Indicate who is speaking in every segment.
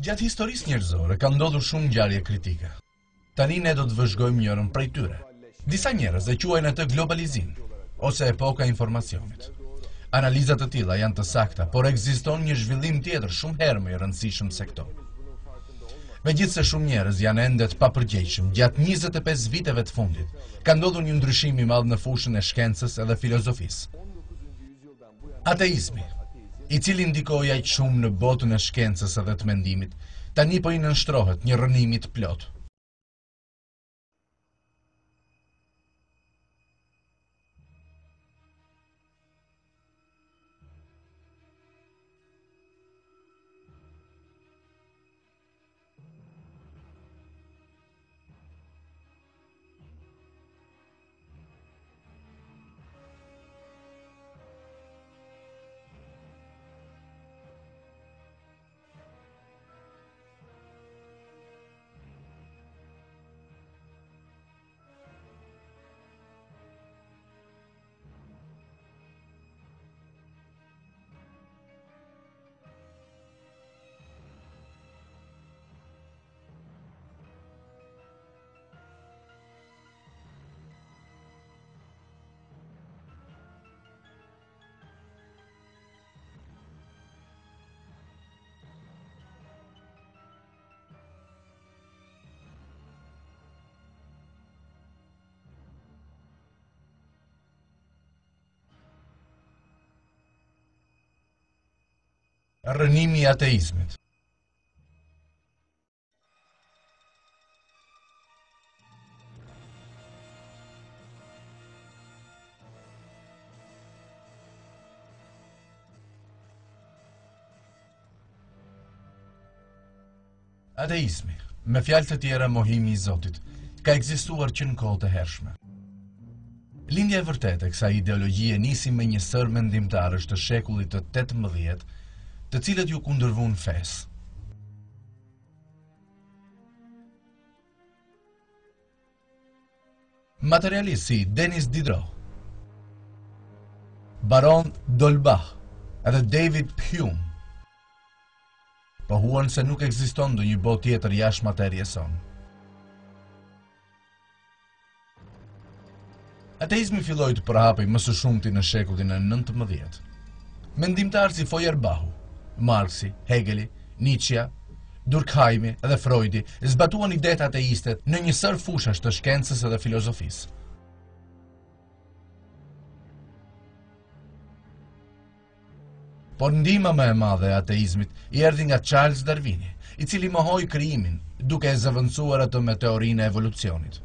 Speaker 1: Gjatë historisë njerëzore ka ndodhur shumë ngjarje kritike. Tani ne do të vëzhgojmë njërin prej tyre. Disa njerëz e quajnë atë globalizim ose epoka e informacionit. Analizat e tilla janë të sakta, por ekziston një zhvillim tjetër shumë herë më i rëndësishëm se këto. Megjithse shumë njerëz janë ende të papërgjegjshëm, gjatë 25 viteve të fundit, ka ndodhur një ndryshim i madh në fushën e shkencës edhe filozofisë. Ateizmi, i cili ndikoi aq shumë në botën e shkencës edhe të mendimit, tani po i nënshtrohet një rënimi të plotë. Rënimi i ateizmit. Ateizmi, me fjalë të tjera mohimi i Zotit, ka ekzistuar që në kohët e hershme. Lindja e vërtetë e kësaj ideologjie nisi me një sër mendimtarësh të shekullit të 18, të cilët ju kundërvun fesë. Materialistë si Denis Diderot, Baron d'Holbach edhe David Hume pohuan se nuk ekziston ndonjë botë tjetër jashtë materjes sonë. Ateizmi filloi të përhapej më së shumti në shekullin e 19. Mendimtarë si Feuerbach, Marxi, Hegeli, Nietzsche, Durkheimi edhe Freudi zbatuan idetë ateiste në një sër fushash të shkencës edhe filozofisë. Por ndihma më e madhe e ateizmit i erdhi nga Charles Darwini, i cili mohoi krijimin duke e zëvendësuar atë me teorinë e evolucionit.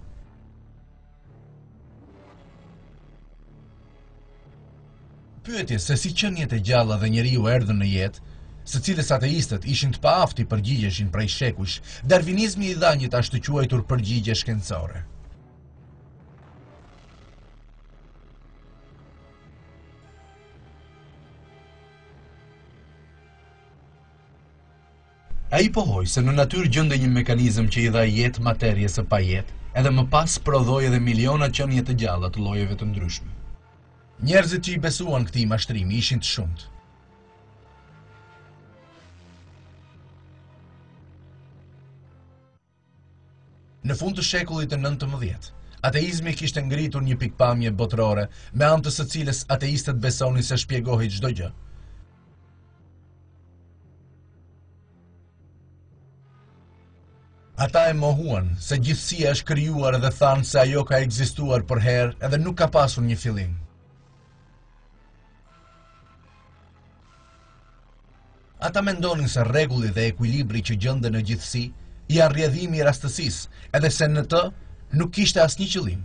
Speaker 1: Pyetje se si qeniet e gjalla dhe njeriu erdhën në jetë, së cilës ateistët ishin të paaftë i përgjigjeshin prej shekujsh, darvinizmi i dha një ashtu quajtur përgjigje shkencore. Ai pohoi se në natyrë gjendej një mekanizëm që i dha jetë materjes së pajetë, edhe më pas prodhoi edhe miliona qenie të gjalla të llojeve të ndryshme. Njerëzit që i besuan këtij mashtrimi ishin të shumtë. Në fund të shekullit të 19, ateizmi kishte ngritur një pikpamje botërore me anë të së cilës ateistët besonin se shpjegohej çdo gjë. Ata e mohuan se gjithësia është krijuar dhe thanë se ajo ka ekzistuar për herë edhe nuk ka pasur një fillim. Ata mendonin se rregulli dhe ekuilibri që gjenden në gjithësi janë rrjedhimi i rastësisë, edhe se në të nuk kishte asnjë qëllim.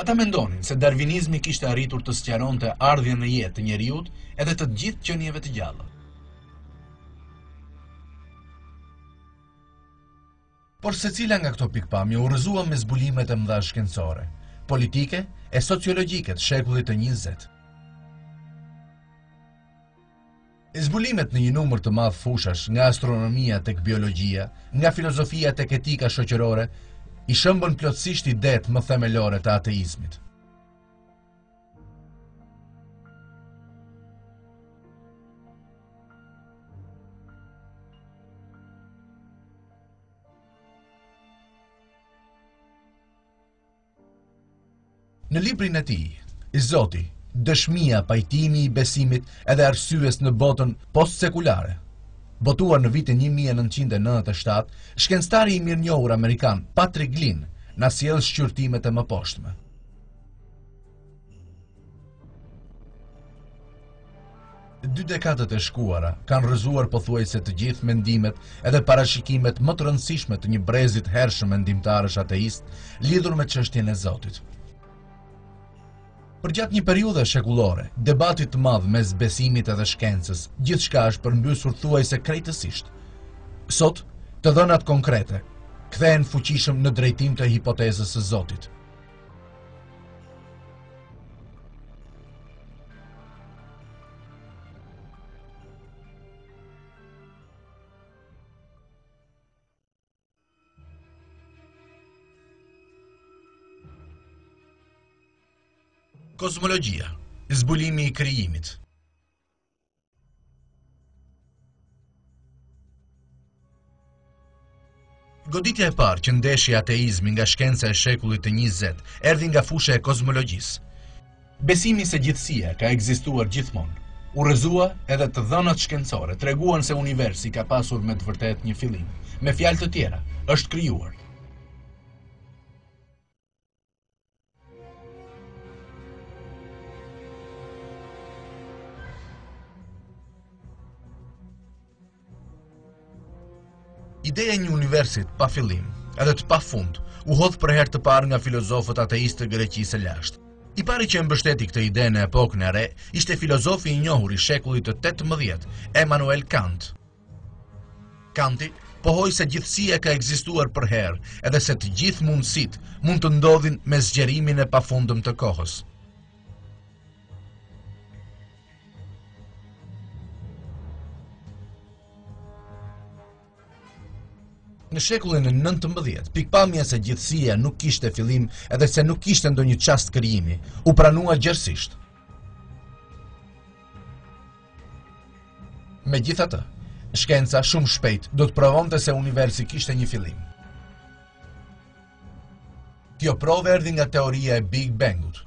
Speaker 1: Ata mendonin se darvinizmi kishte arritur të sqaronte ardhjen në jetë të njeriut edhe të gjithë qenieve të gjalla. Por secila nga këto pikpamje u rrëzua me zbulimet e mëdha shkencore, politike e sociologjike të shekullit të 20. Zbulimet në një numër të madh fushash, nga astronomia tek biologjia, nga filozofia tek etika shoqërore, i shëmbën plotësisht idetë më themelore të ateizmit. Në librin e tij, Zoti, dëshmia, pajtimi i besimit edhe arsyes në botën post-sekulare, botuar në vitin 1997, shkencëtari i mirënjohur amerikan Patrick Lynn na sjell shqyrtimet e mëposhtme. Dy dekadët e shkuara kanë rrëzuar pothuajse të gjithë mendimet edhe parashikimet më të rëndësishme të një brezit hershëm mendimtarësh ateist lidhur me çështjen e Zotit. Përgjatë një periudhe shekullore, debatit të madh mes besimit edhe shkencës, gjithçka është përmbysur thuajse krejtësisht. Sot, të dhënat konkrete kthehen fuqishëm në drejtim të hipotezës së Zotit. Kozmologjia, zbulimi i krijimit. Goditja e parë që ndeshi ateizmi nga shkenca e shekullit të 20 erdhi nga fusha e kozmologjisë. Besimi se gjithësia ka ekzistuar gjithmonë, u rrëzua edhe të dhënat shkencore treguan se universi ka pasur me të vërtet një fillim. Me fjalë të tjera, është krijuar. Ideja e një universit pa fillim, edhe të pafund, u hodh për herë të parë nga filozofët ateistë të Greqisë së lashtë. I pari që mbështeti këtë ide në epokën e re ishte filozofi i njohur i shekullit të 18, Immanuel Kant. Kanti pohoi se gjithësia ka ekzistuar për herë, edhe se të gjithë mundësitë mund të ndodhin me zgjerimin e pafundëm të kohës. Në shekullin e 19, pikpamja se gjithësia nuk kishte fillim edhe se nuk kishte ndonjë çast krijimi, u pranua gjerësisht. Megjithatë, shkenca shumë shpejt do të provonte se universi kishte një fillim. Kjo provë erdhi nga teoria e Big Bangut.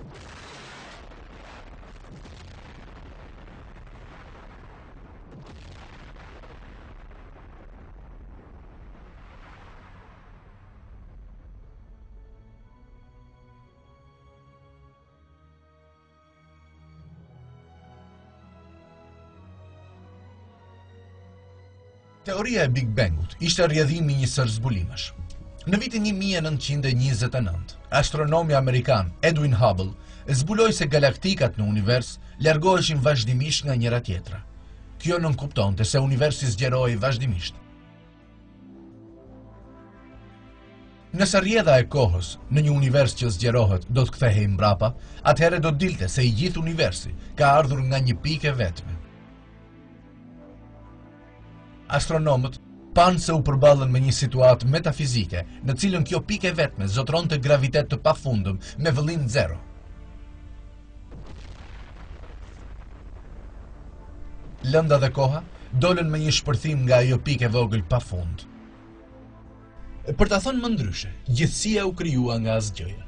Speaker 1: Teoria e Big Bangut ishte rrjedhimi i një sër zbulimësh. Në vitin 1929, astronomi amerikan Edwin Hubble zbuloi se galaktikat në univers largoheshin vazhdimisht nga njëra tjetra. Kjo nënkuptonte se universi zgjerohej vazhdimisht. Nëse rrjedha e kohës në një univers që zgjerohet do të kthehej mbrapa, atëherë do dilte se i gjithë universi ka ardhur nga një pikë vetme. Astronomët panë se u përballën me një situatë metafizike, në cilën kjo pikë vetme zotronte gravitet të pafundëm me vëllim zero. Lënda dhe koha dolën me një shpërthim nga ajo pikë e vogël pafund. Për ta thënë më ndryshe, gjithësia u krijua nga asgjëja.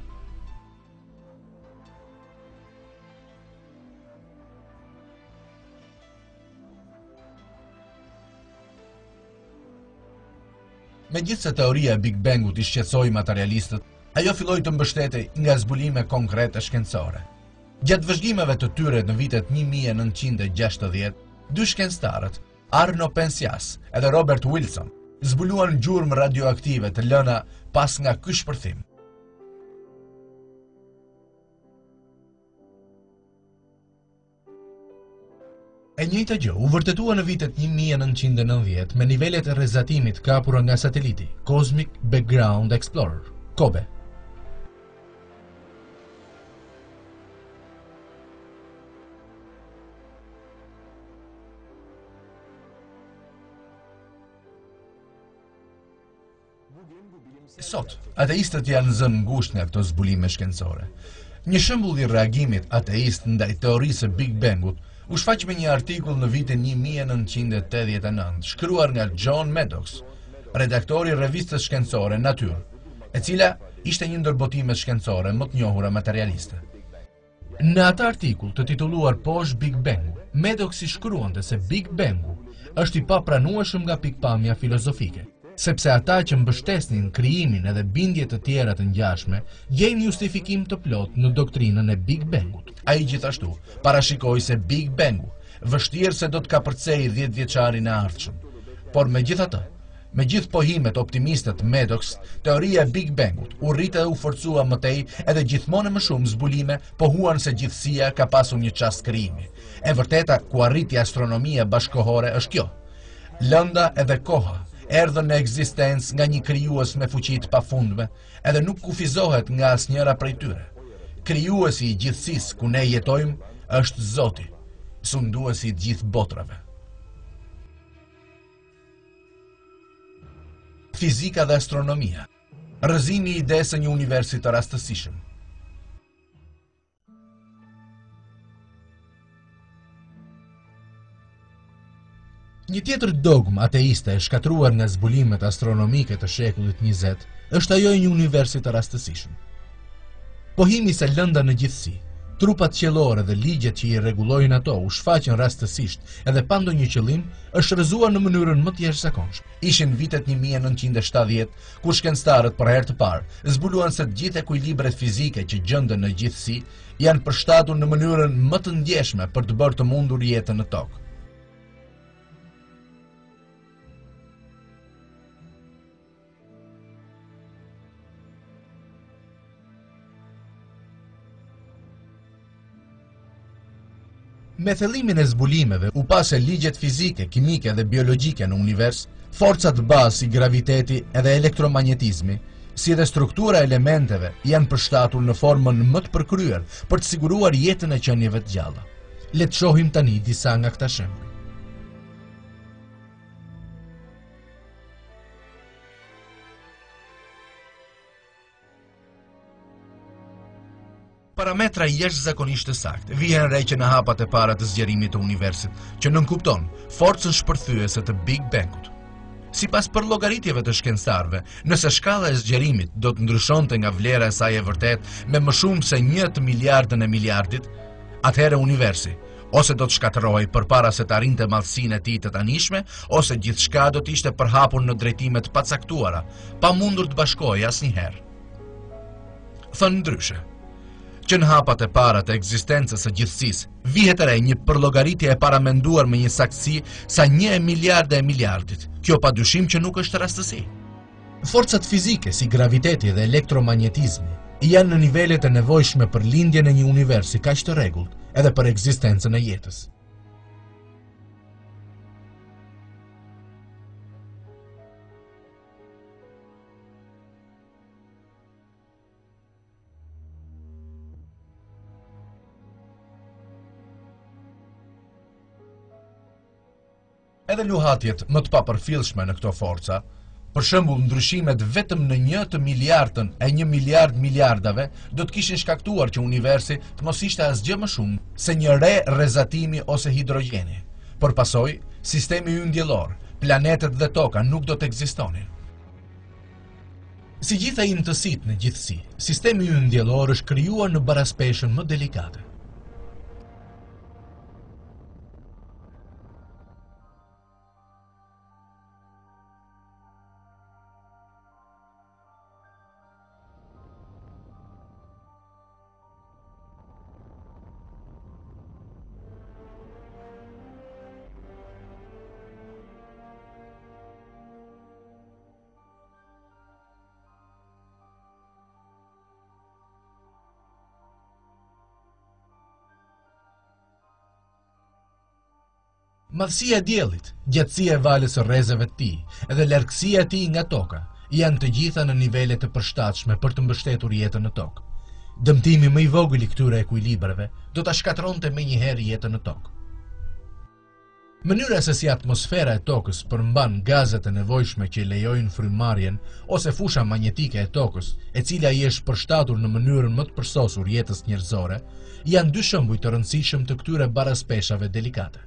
Speaker 1: Megjithse teoria e Big Bangut i shqetësoi materialistët, ajo filloi të mbështetej nga zbulime konkrete shkencore. Gjatë vëzhgimeve të tyre në vitet 1960, dy shkencëtarët, Arno Penzias edhe Robert Wilson, zbuluan gjurmë radioaktive të lëna pas nga ky shpërthim. E njëjta gjë u vërtetua në vitet 1990 me nivelet e rrezatimit kapura nga sateliti Cosmic Background Explorer, COBE. Sot, ateistët janë zënë ngushtë nga këto zbulime shkencore. Një shembull i reagimit ateist ndaj teorisë së Big Bangut u shfaq me një artikull në vitin 1989, shkruar nga John Maddox, redaktori i revistës shkencore Nature, e cila ishte një ndër botimet shkencore më të njohura materialiste. Në atë artikull të titulluar Poshtë Big Bangu, Maddox i shkruante se Big Bangu është i papranueshëm nga pikpamja filozofike, sepse ata që mbështesnin krijimin edhe bindjet të tjera të ngjashme, gjejnë justifikim të plotë në doktrinën e Big Bangut. Ai gjithashtu parashikoi se Big Bangu vështirë se do të kapërcej 10 vjeçarin e ardhshëm. Por megjithatë, me gjithë pohimet optimiste të Maddox, teoria e Big Bangut u rrit dhe u forcua mëtej edhe gjithmonë më shumë zbulime pohuan se gjithësia ka pasur një çast krijimi. E vërteta ku arriti astronomia bashkëkohore është kjo. Lënda edhe koha erdhën në ekzistencë nga një krijues me fuqi të pafundme, edhe nuk kufizohet nga asnjëra prej tyre. Krijuesi i gjithësisë ku ne jetojmë është Zoti, sunduesi i gjithë botrave. Fizika dhe astronomia. Rrëzimi i idesë së një universi të rastësishëm. Një tjetër dogmë ateiste e shkatruar nga zbulimet astronomike të shekullit 20 është ajo e një universi të rastësishëm. Pohimi se lënda në gjithësi, trupat qiellore dhe ligjet që i rregullojnë ato u shfaqen rastësisht edhe pa ndonjë qëllim, është rrëzuar në mënyrën më të jashtëzakonshme. Ishin vitet 1970 kur shkencëtarët për herë të parë zbuluan se të gjithë ekuilibret fizike që gjenden në gjithësi janë përshtatur në mënyrën më të ndjeshme për të bërë të mundur jetën në tokë. Me thellimin e zbulimeve u pa se ligjet fizike, kimike dhe biologjike në univers, forcat bazë si graviteti edhe elektromagnetizmi, si edhe struktura e elementeve janë përshtatur në formën më të përkryer për të siguruar jetën e qenieve të gjalla. Le të shohim tani disa nga këta shembuj. Parametra jashtëzakonisht të saktë vijnë re që në hapat e para të zgjerimit të universit, që nënkupton forcën shpërthyese të Big Bangut. Sipas përllogaritjeve të shkencëtarëve, nëse shkalla e zgjerimit do të ndryshonte nga vlera e saj e vërtet me më shumë se 1 miliardën e miliardit, atëherë universi ose do të shkatërrohej përpara se të arrinte madhësinë e tij të tanishme, ose gjithçka do të ishte përhapur në drejtime të pacaktuara, pa mundur të bashkohej asnjëherë. Thënë ndryshe, që në hapat e para të ekzistencës së gjithësisë vihet re një përllogaritje e paramenduar me një saktësi sa 1 miliardë e miliardit. Kjo padyshim që nuk është rastësi. Forcat fizike si graviteti dhe elektromagnetizmi janë në nivelet e nevojshme për lindjen e një universi kaq të rregullt edhe për ekzistencën e jetës. Edhe luhatjet më të papërfillshme në këto forca, për shembull ndryshimet vetëm në 1 miliardën e 1 miliard miliardave, do të kishin shkaktuar që universi të mos ishte asgjë më shumë se një rrezatimi ose hidrogjeni. Për pasojë, sistemi ynë diellor, planetet dhe toka nuk do të ekzistonin. Si gjitha imtësitë në gjithësi, sistemi ynë diellor është krijuar në baraspeshën më delikate. Madhësia e diellit, gjatësia e valës së rrezeve të tij dhe largësia e tij nga toka janë të gjitha në nivele të përshtatshme për të mbështetur jetën në tokë. Dëmtimi më i vogël i këtyre ekuilibrave do ta shkatërronte menjëherë jetën në tokë. Mënyra se si atmosfera e tokës përmban gazet e nevojshme që lejojnë frymarrjen ose fusha magnetike e tokës, e cila i është përshtatur në mënyrën më të përsosur jetës njerëzore, janë dy shembuj të rëndësishëm të këtyre baraspeshave delikate.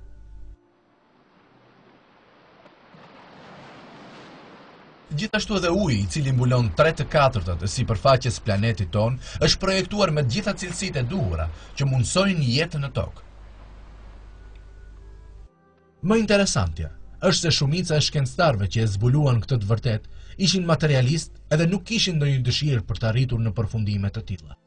Speaker 1: Gjithashtu edhe uji, i cili mbulon 3/4 e sipërfaqes planetit ton, është projektuar me të gjitha cilësitë e duhura që mundsojnë jetën në tokë. Më interesantja është se shumica e shkencëtarëve që e zbuluan këtë të vërtet ishin materialistë edhe nuk kishin ndonjë dëshirë për të arritur në përfundime të tilla.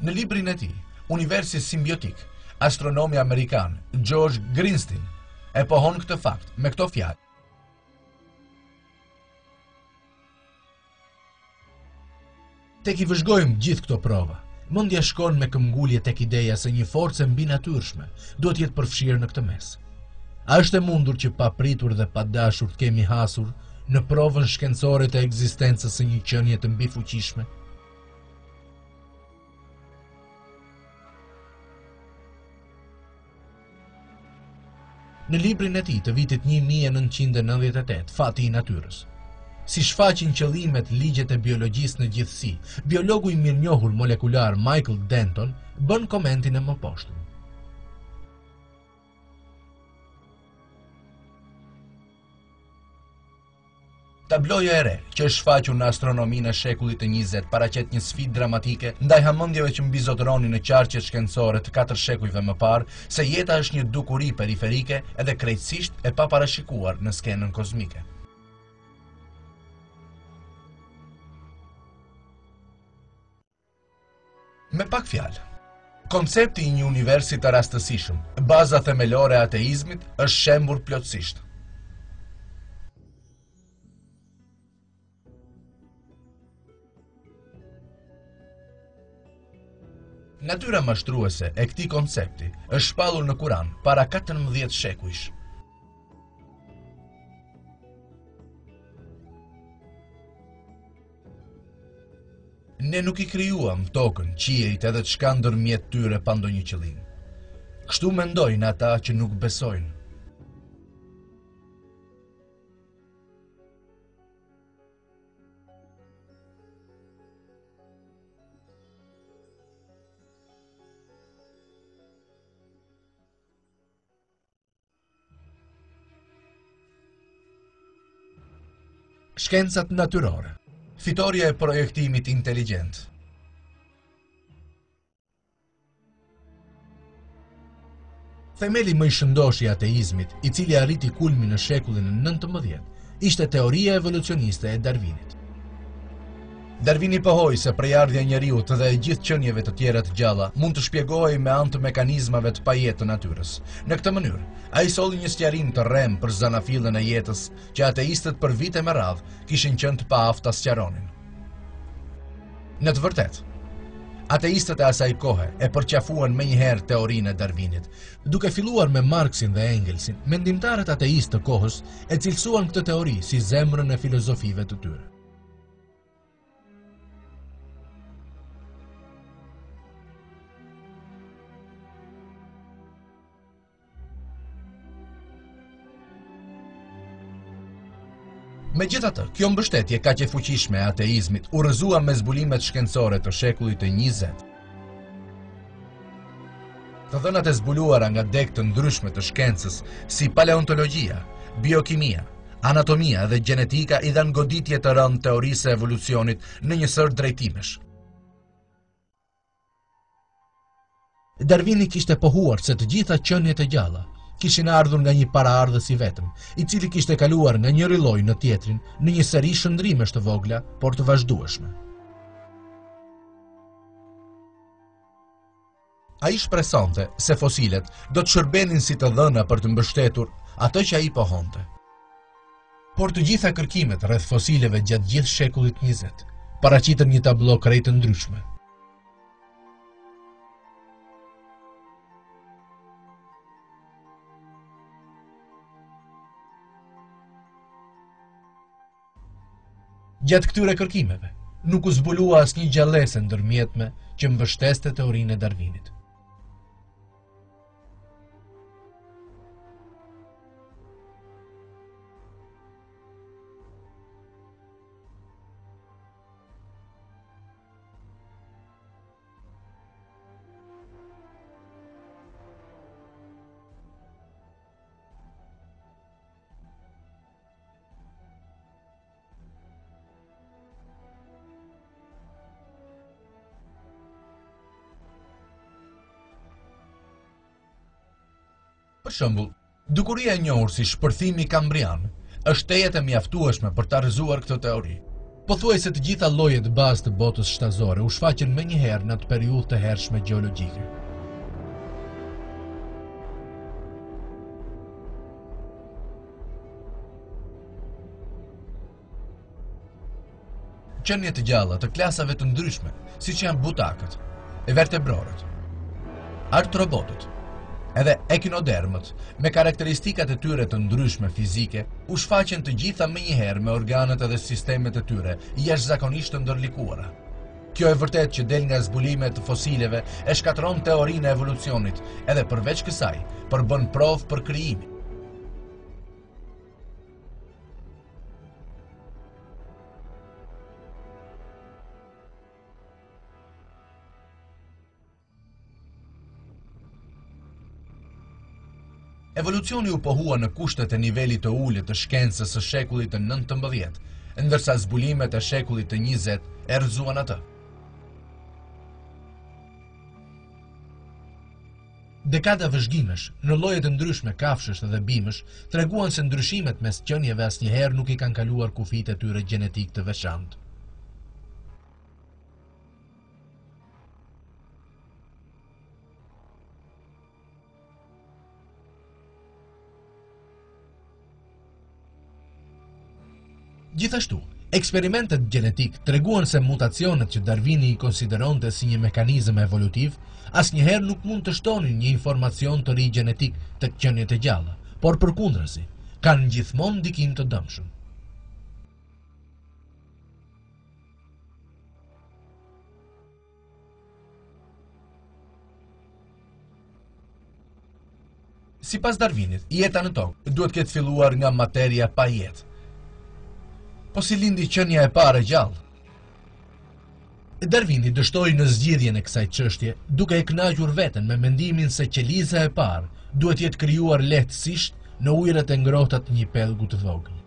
Speaker 1: Në librin e tij, Universi Simbiotik, astronomi amerikan George Greenstein e pohon këtë fakt me këto fjalë. Tek I vëzhgojmë gjithë këto prova, mendja shkon me këmbgulje tek ideja se një forcë mbinatyrshme duhet jetë përfshirë në këtë mes. A është e mundur që pa pritur dhe pa dashur të kemi hasur në provën shkencore të ekzistencës së një qenie të mbifuqishme? Në librin e tij të vitit 1998, Fati I natyrës, si shfaqin qëllimet ligjet e biologjisë në gjithësi, biologu I mirënjohur molekular Michael Denton bën komentin e mëposhtur. Tabloja e re, që është shfaqur në astronominë e shekullit të 20, paraqet një sfidë dramatike ndaj hamendjeve që mbizotëronin në qarqet shkencore të 4 shekujve më parë se jeta është një dukuri periferike edhe krejtësisht e paparashikuar në skenën kozmike. Me pak fjalë, koncepti I një universi të rastësishëm, baza themelore e ateizmit, është shembur plotësisht. Natyra mashtruese e këtij koncepti është shpallur në Kuran para 14 shekujsh. Ne nuk I krijuam tokën, qiejt edhe çka ndërmjet tyre pa ndonjë qëllim. Kështu mendojnë ata që nuk besojnë. Shkencat natyrore. Fitoria e projektimit inteligjent. Themeli më I shëndosh I ateizmit, I cili arriti kulmin në shekullin e 19, ishte teoria evolucioniste e Darwinit. Darwini pohoi se prejardhja e njeriut dhe e gjithë qenieve të tjera të gjalla mund të shpjegohej me anë të mekanizmave të pajetë të natyrës. Në këtë mënyrë, ai solli një sqarim të rrem për zanafillën e jetës që ateistët për vite me radhë kishin qenë të paaftë ta sqaronin. Në të vërtetë, ateistët e asaj kohe e përqafuan menjëherë teorinë e Darwinit. Duke filluar me Marxin dhe Engelsin, mendimtarët ateistë të kohës e cilësuan këtë teori si zemrën e filozofive të tyre. Megjithatë, kjo mbështetje kaq e fuqishme e ateizmit u rrëzua me zbulimet shkencore të shekullit të 20. Të dhënat e zbuluara nga degë të ndryshme të shkencës, si paleontologjia, biokimia, anatomia dhe gjenetika i dhanë goditje të rëndë teorisë e evolucionit në një sër drejtimesh. Darwini kishte pohuar se të gjitha qenjet e gjalla kishin ardhur nga një paraardhës i vetëm, i cili kishte kaluar nga njëri lloj në tjetrin në një seri shëndrimesh të vogla, por të vazhdueshme. Ai shpresonte se fosilet do të shërbenin si të dhëna për të mbështetur atë që ai pohonte. Por të gjitha kërkimet rreth fosileve gjatë gjithë shekullit 20 paraqitën një tablo krejt të ndryshme. Gjatë këtyre kërkimeve, nuk u zbulua asnjë gjallëse ndërmjetme që mbështeste teorinë e Darwinit. Për shembull, dukuria e njohur si shpërthimi kambrian është tejet e mjaftueshme për ta rrëzuar këtë teori. Pothuajse të gjitha llojet bazë të botës shtazore u shfaqën menjëherë në atë periudhë të hershme gjeologjike. Qenie të gjalla të klasave të ndryshme, siç janë butakët, vertebrorët, artrobotët, edhe ekinodermët, me karakteristikat e tyre të ndryshme fizike, u shfaqen të gjitha menjëherë me organet edhe sistemet e tyre jashtëzakonisht të ndërlikuara. Kjo e vërtet që del nga zbulimet të fosileve e shkatron teorinë e evolucionit, edhe përveç kësaj, përbën provë për krijimin. Evolucioni u pohua në kushtet e nivelit të ulët të shkencës së shekullit të 19, ndërsa zbulimet e shekullit të 20 e rrëzuan atë. Dekada vëzhgimesh në lloje të ndryshme kafshësh dhe bimësh treguan se ndryshimet mes qenieve asnjëherë nuk i kanë kaluar kufijtë e tyre gjenetik të veçantë. Gjithashtu, eksperimentet gjenetik treguan se mutacionet që Darwini i konsideronte si një mekanizëm evolutiv, asnjëherë nuk mund të shtonin një informacion të ri gjenetik tek qeniet e gjalla, por përkundrazi, kanë gjithmonë ndikim të dëmshëm. Sipas Darwinit, jeta në tokë duhet ketë filluar nga materia pa jetë. Po si lindi qenia e parë e gjallë? Darwini dështoi në zgjidhjen e kësaj çështje, duke e kënaqur veten me mendimin se qeliza e parë duhet jetë krijuar lehtësisht në ujërat e ngrohta të një pellgu të vogël.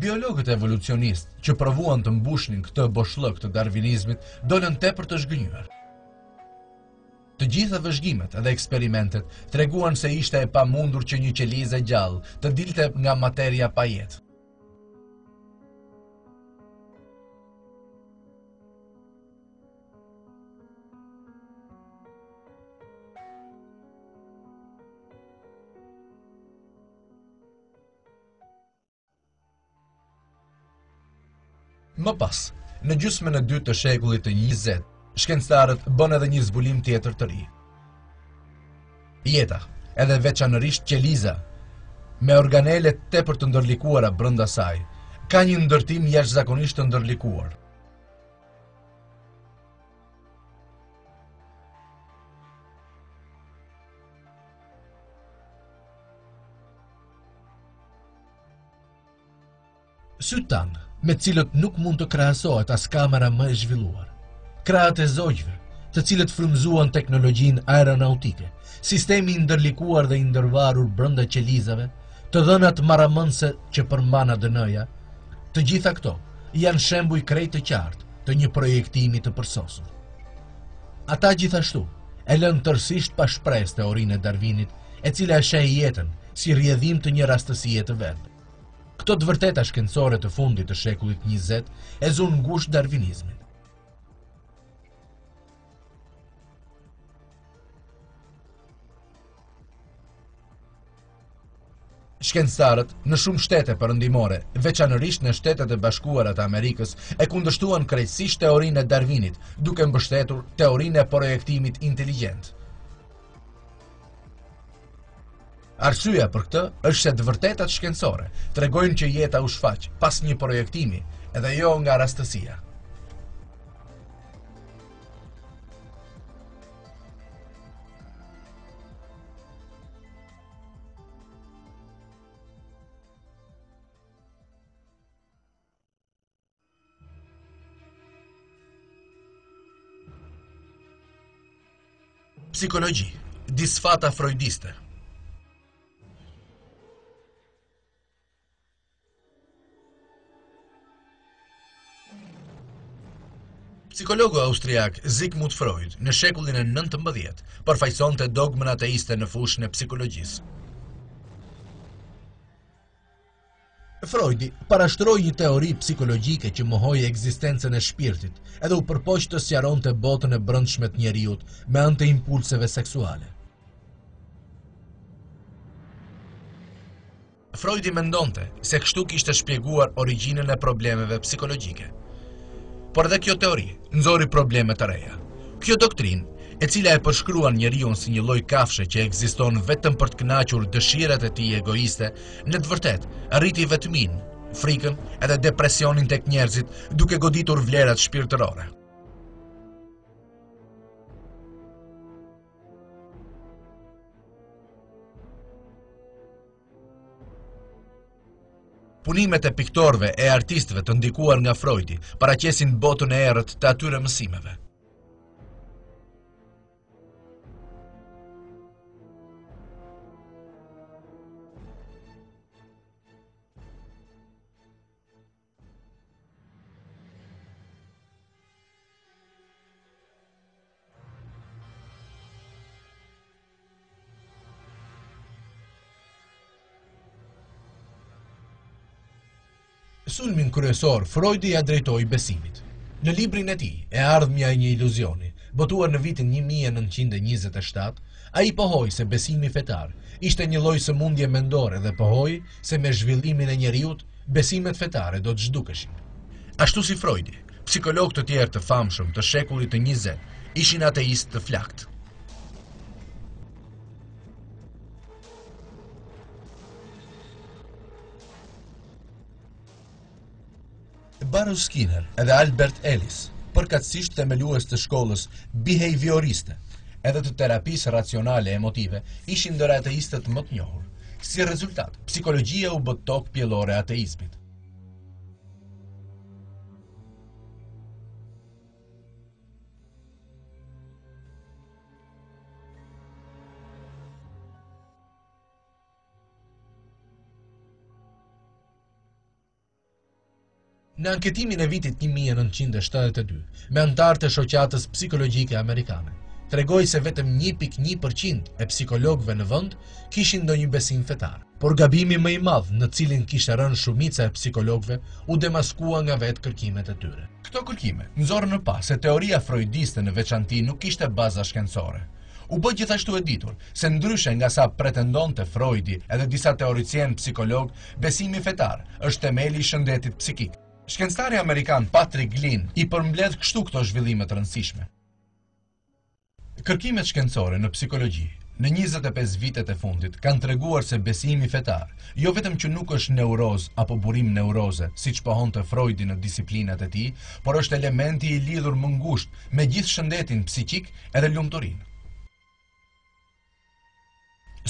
Speaker 1: Biologët evolucionistë që provuan të mbushnin këtë boshllëk të darvinizmit dolën tepër të zhgënjur. Të gjitha vëzhgimet edhe eksperimentet treguan se ishte e pamundur që një qelizë e gjallë të dilte nga materia pa jetë. Më pas, Në gjysmën e dytë të shekullit të 20, shkencëtarët bën edhe një zbulim tjetër të ri. Jeta, edhe veçanërisht qeliza, me organele tepër të ndërlikuara brenda saj, ka një ndërtim jashtëzakonisht të ndërlikuar. Sytë tanë, me cilët nuk mund të krahasohet as kamera më e zhvilluar. Krahët e zogjve, të cilët frymëzuan teknologjinë aeronautike, sistemi i ndërlikuar dhe i ndërvarur brenda qelizave, të dhënat marramëndse që përmban ADN-ja, të gjitha këto janë shembuj krejt të qartë të një projektimi të përsosur. Ata gjithashtu e lënë tërësisht pa shpresë teorinë e Darwinit, e cila e sheh jetën si rrjedhim të një rastësie të vetme. Këto të vërteta shkencore të fundit të shekullit 20 e zunë ngushtë darvinizmin. Shkencëtarët në shumë shtete perëndimore, veçanërisht në Shtetet e Bashkuara të Amerikës, e kundërshtuan krejtësisht teorinë e Darwinit, duke mbështetur teorinë e projektimit inteligjent. Arsyeja për këtë është se të vërtetat shkencore tregojnë që jeta u shfaq pas një projektimi, edhe jo nga rastësia. Psikologji, disfata freudiste. Psikologu austriak Sigmund Freud në shekullin e 19 përfaqësonte dogmën ateiste në fushën e psikologjisë. Freudi parashtroi një teori psikologjike që mohoi ekzistencën e shpirtit, edhe u përpoq të sqaronte botën e brendshme të njeriut me anë të impulseve seksuale. Freudi mendonte se kështu kishte shpjeguar origjinën e problemeve psikologjike. Por edhe kjo teori nxori probleme të reja. Kjo doktrinë, e cila e përshkruan njeriun si një lloj kafshë që ekziston vetëm për të kënaqur dëshirat e tij egoiste, në të vërtetë arriti vetminë, frikën edhe depresionin tek njerëzit, duke goditur vlerat shpirtërore. Punimet e piktorëve e artistëve të ndikuar nga Freudi paraqesin botën e errët të atyre mësimeve. Sulmin kryesor Freudi ja drejtoi besimit. Në librin e tij, E ardhmja e një iluzioni, botuar në vitin 1927, ai pohoi se besimi fetar ishte një lloj sëmundje mendore dhe pohoi se me zhvillimin e njeriut, besimet fetare do të zhdukeshin. Ashtu si Freudi, psikologë të tjerë të famshëm të shekullit të 20 ishin ateistë të flakt. Baruch Skinner edhe Albert Ellis, përkatësisht themelues të shkollës behavioriste edhe të terapisë racionale emotive, ishin ndër ateistët më të njohur. Si rezultat, psikologjia u bë tokë pjellore e ateizmit. Në anketimin e vitit 1972, me antarë të shoqatës psikologjike amerikane, tregoi se vetëm 1.1% e psikologëve në vend kishin ndonjë besim fetar. Por gabimi më i madh në cilin kishte rënë shumica e psikologëve u demaskua nga vetë kërkimet e tyre. Këto kërkime nxorën në pas se teoria freudiste në veçanti nuk kishte baza shkencore. U bë gjithashtu e ditur se ndryshe nga sa pretendonte Freudi edhe disa teoricienë psikolog, besimi fetar është themeli i shëndetit psikik. Shkencëtari amerikan Patrick Glynn i përmbledh kështu këto zhvillime të rëndësishme. Kërkimet shkencore në psikologji në 25 vitet e fundit kanë treguar se besimi fetar, jo vetëm që nuk është neuroz apo burim neuroze, siç pohonte Freudi në disiplinat e tij, por është elementi i lidhur më ngushtë me gjithë shëndetin psiqik edhe lumturinë.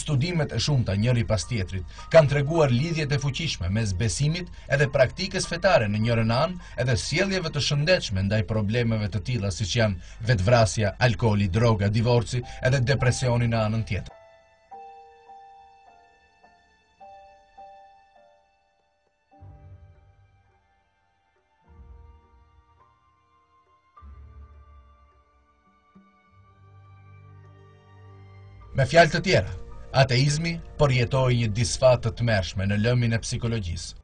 Speaker 1: Studimet e shumta njëri pas tjetrit kanë treguar lidhjet e fuqishme mes besimit edhe praktikës fetare në njërin anë edhe sjelljeve të shëndetshme ndaj problemeve të tilla siç janë vetvrasja, alkooli, droga, divorci edhe depresioni në anën tjetër. Me fjalë të tjera, ateizmi përjetoi një disfat të tmerrshme në lëmin e psikologjisë.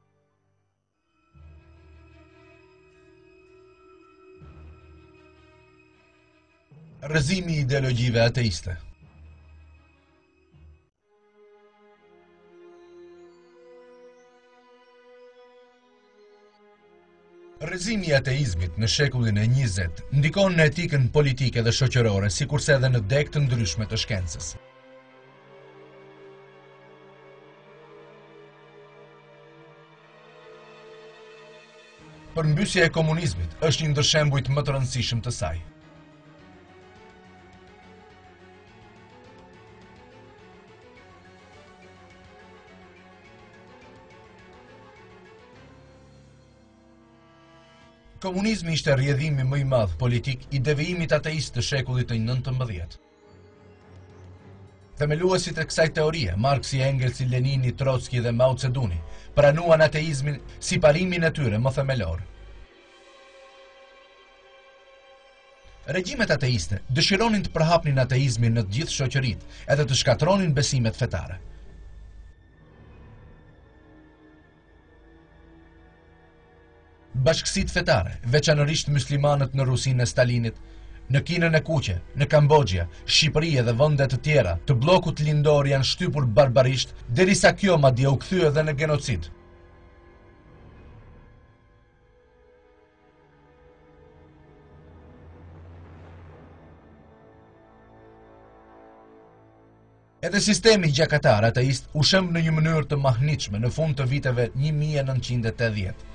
Speaker 1: Rrëzimi i ideologjive ateiste. Rrëzimi i ateizmit në shekullin e 20 ndikon në etikën politike dhe shoqërore, sikurse edhe në deg të ndryshme të shkencës. Përmbysja e komunizmit është një ndër shembujt më të rëndësishëm të saj. Komunizmi ishte rrjedhimi më i madh politik i devijimit ateist të shekullit të 19. Themeluesit e kësaj teorie, Marksi, Engelsi, Lenini, Trotski dhe Mao Zeduni, pranuan ateizmin si parimin e tyre më themelor. Regjimet ateiste dëshironin të përhapnin ateizmin në të gjithë shoqëritë edhe të shkatronin besimet fetare. Bashkësitë fetare, veçanërisht muslimanët në Rusinë e Stalinit, në Kinën e Kuqe, në Kambodja, Shqipëri dhe vende të tjera të bllokut lindor janë shtypur barbarisht, derisa kjo madje u kthye edhe në genocid. Edhe sistemi gjakatar ateist u shemb në një mënyrë të mahnitshme në fund të viteve 1980.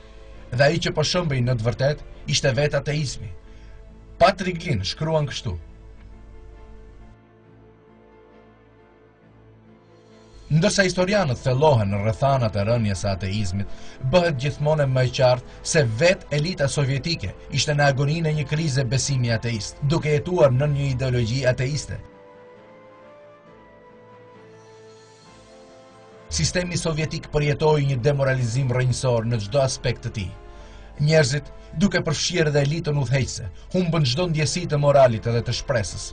Speaker 1: Dhe ai që po shëmbej në të vërtet ishte vetë ateizmi. Patrick Glynn shkruan kështu: ndërsa historianët thellohen në rrethanat e rënies së ateizmit, bëhet gjithmonë më e qartë se vetë elita sovjetike ishte në agoninë e një krize besimi ateist, duke jetuar në një ideologji ateiste. Sistemi sovjetik përjetoi një demoralizim rrënjësor në çdo aspekt të tij. Njerëzit, duke përfshirë edhe elitën udhëheqëse, humbën çdo ndjesi të moralit edhe të shpresës.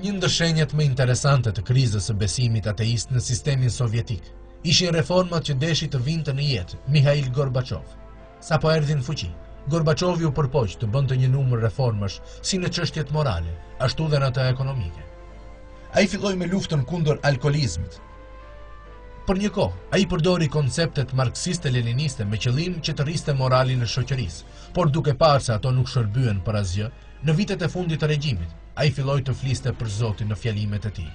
Speaker 1: Një ndër shenjat më interesante të krizës së besimit ateist në sistemin sovjetik ishin reformat që deshi të vinte në jetë Mikhail Gorbaçov. Sapo erdhi në fuqi, Gorbaçovi u përpoq të bënte një numër reformash si në çështjet morale, ashtu dhe në ato ekonomike. Ai filloi me luftën kundër alkoolizmit. Për një kohë, ai përdori konceptet marksiste-leniniste me qëllim që të rriste moralin e shoqërisë, por duke parë se ato nuk shërbyen për asgjë, në vitet e fundit të regjimit, ai filloi të fliste për Zotin në fjalimet e tij,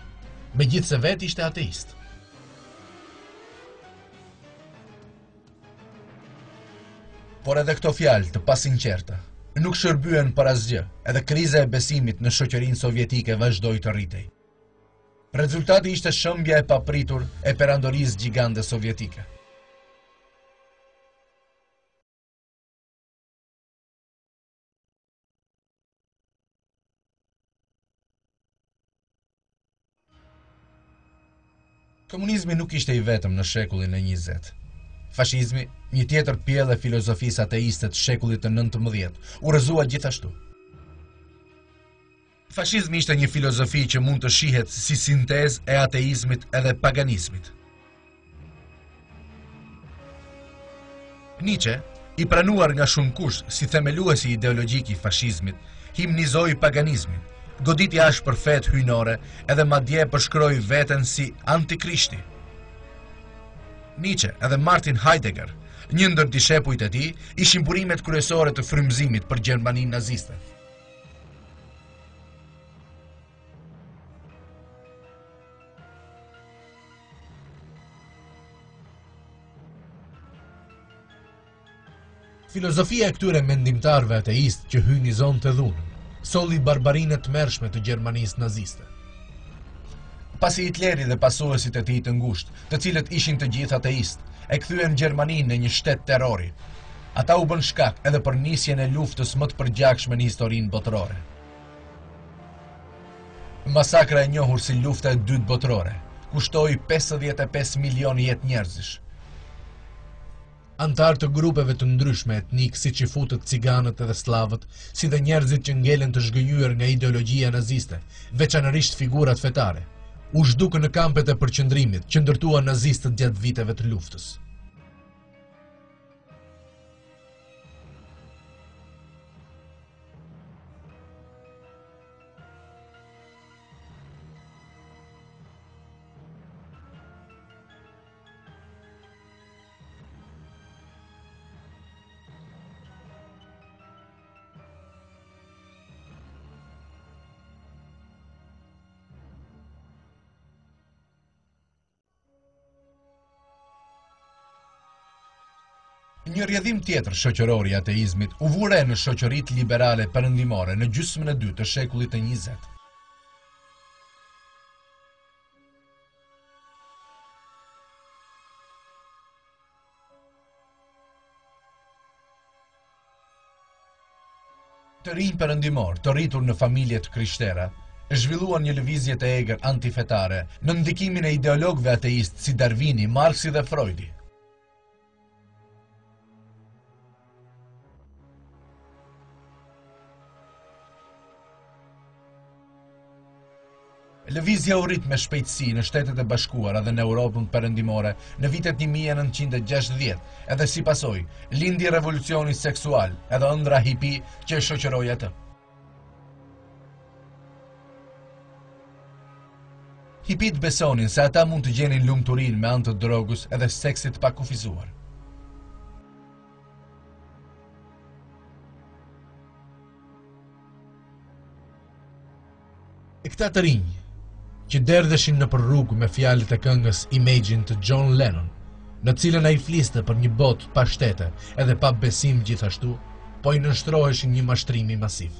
Speaker 1: megjithse vetë ishte ateist. Por edhe këto fjalë të pasinqerta nuk shërbyen për asgjë, edhe kriza e besimit në shoqërinë sovjetike vazhdoi të rritej. Rezultati ishte shëmbja e papritur e perandorisë gjigande sovjetike. Komunizmi nuk ishte i vetëm në shekullin e 20. Fashizmi, një tjetër pjellë e filozofisë ateiste të shekullit të 19, u rrëzua gjithashtu. Fashizmi ishte një filozofi që mund të shihet si sintezë e ateizmit edhe paganizmit. Nietzsche, i pranuar nga shumë kush si themeluesi ideologjik i fashizmit, himnizoi paganizmin, Goditja është për fetë hyjnore edhe madje përshkroi veten si antikrishti. Nietzsche edhe Martin Heidegger, një ndër dishepujt e tij, ishin burimet kryesore të frymëzimit për Gjermaninë naziste. Filozofia e këtyre mendimtarëve ateist që hyjnizon të dhunën, solli barbarinë të tmerrshme të Gjermanisë naziste. Pasi Hitleri dhe pasuesit e tij të ngushtë, të cilët ishin të gjithë ateist, e kthyen Gjermaninë në një shtet terrori, ata u bën shkak edhe për nisjen e luftës më të përgjakshme në historinë botërore. Masakra e njohur si lufta e dytë botërore kushtoi 55 milion jetë njerëzish. Antar të grupeve të ndryshme etnik si çifutët, ciganët edhe slavët, si dhe njerëzit që ngelen të zhgënjur nga ideologjia naziste, veçanërisht figurat fetare, u zhdukën në kampet e përqendrimit që ndërtuan nazistët gjatë viteve të luftës. Një rrjedhim tjetër shoqëror i ateizmit u vure në shoqëritë liberale perëndimore në gjysmën e dytë të shekullit të 20. Të rinj perëndimor, të rritur në familje të krishterë, zhvilluan një lëvizje të egër antifetare në ndikimin e ideologëve ateist si Darwini, Marxi dhe Freudi. Lëvizja u rrit me shpejtësi në Shtetet e Bashkuara dhe në Europën perëndimore në vitet 1960, edhe si pasojë lindi revolucioni seksual edhe ëndra hipi që e shoqëroi atë. Hipit besonin se ata mund të gjenin lumturinë me anë të drogës edhe seksit pa kufizuar. Këta të rinj që derdheshin në për rrugë me fjalët e këngës Imagine të John Lennon, në cilën ai fliste për një botë pa shtete edhe pa besim gjithashtu, po i nënshtroheshin një mashtrimi masiv.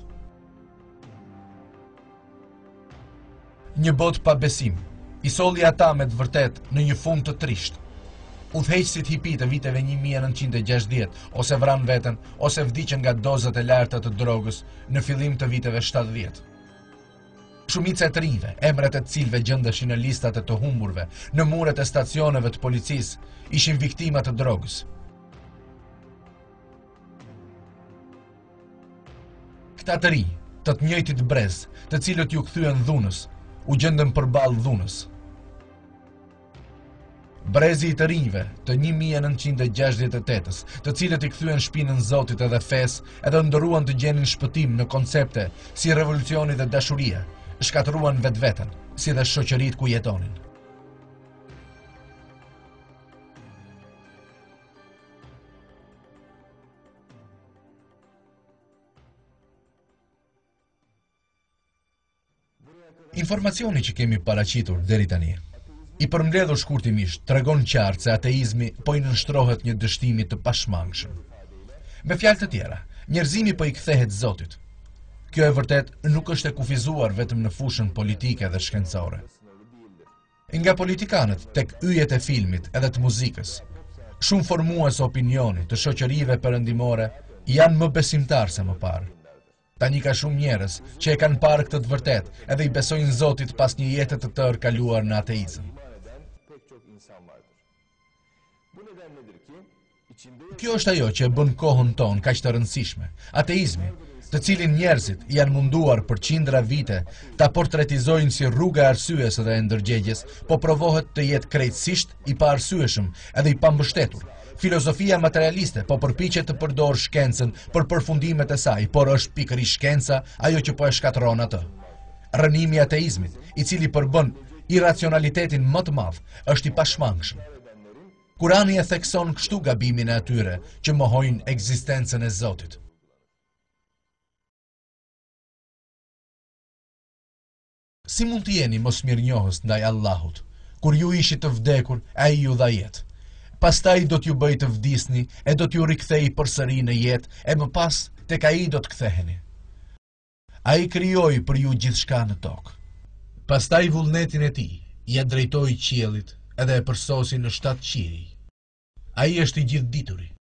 Speaker 1: Një botë pa besim i solli ata me të vërtet në një fund të trisht. Udhëheqësit hipi të viteve 1960 ose vran veten ose vdiqën nga dozat e larta të drogës në fillim të viteve 70. Shumica e të rinjve, emrat e të cilëve gjendeshin në listat e të humburve, në muret e stacioneve të policisë, ishin viktima të drogës. Këta të rinj, të të njëjtit brez, të cilët ju kthyen dhunës, u gjendën përballë dhunës. Brezi i të rinjve të 1968-s, të cilët i kthyen shpinën Zotit edhe fesë, edhe ndëruan të gjenin shpëtim në koncepte si revolucioni dhe dashuria, shkatëruan vetveten, si dhe shoqëritë ku jetonin. Informacioni që kemi paraqitur deri tani, i përmbledhur shkurtimisht, tregon qartë se ateizmi po i nënshtrohet një dështimi të pashmangshëm. Me fjalë të tjera, njerëzimi po i kthehet Zotit. Kjo e vërtet nuk është e kufizuar vetëm në fushën politike dhe shkencore. Nga politikanët tek yjet e filmit edhe të muzikës, shumë formues opinioni të shoqërive perëndimore janë më besimtar se më parë. Tani ka shumë njerëz që e kanë parë këtë të vërtet edhe i besojnë Zotit pas një jete të tërë kaluar në ateizëm. Kjo është ajo që e bën kohën tonë kaq të rëndësishme. Ateizmi, të cilin njerëzit janë munduar për qindra vite ta portretizojnë si rruga e arsyes dhe e ndërgjegjes, po provohet të jetë krejtësisht i paarsyeshëm edhe i pambështetur. Filozofia materialiste po përpiqet të përdorë shkencën për përfundimet e saj, por është pikërisht shkenca ajo që po e shkatërron atë. Rënimi i ateizmit, i cili përbën iracionalitetin më të madh, është i pashmangshëm. Kurani e thekson kështu gabimin e atyre që mohojnë ekzistencën e Zotit. Si mund të jeni mosmirënjohës ndaj Allahut, kur ju ishit të vdekur, ai ju dha jetë. Pastaj do t'ju bëj të vdisni e do t'ju rikthej përsëri në jetë e më pas tek ai do të ktheheni. Ai krijoi për ju gjithçka në tokë. Pastaj vullnetin e tij ja drejtoi qiellit edhe e përsosi në 7 qiell. Ai është i gjithdituri.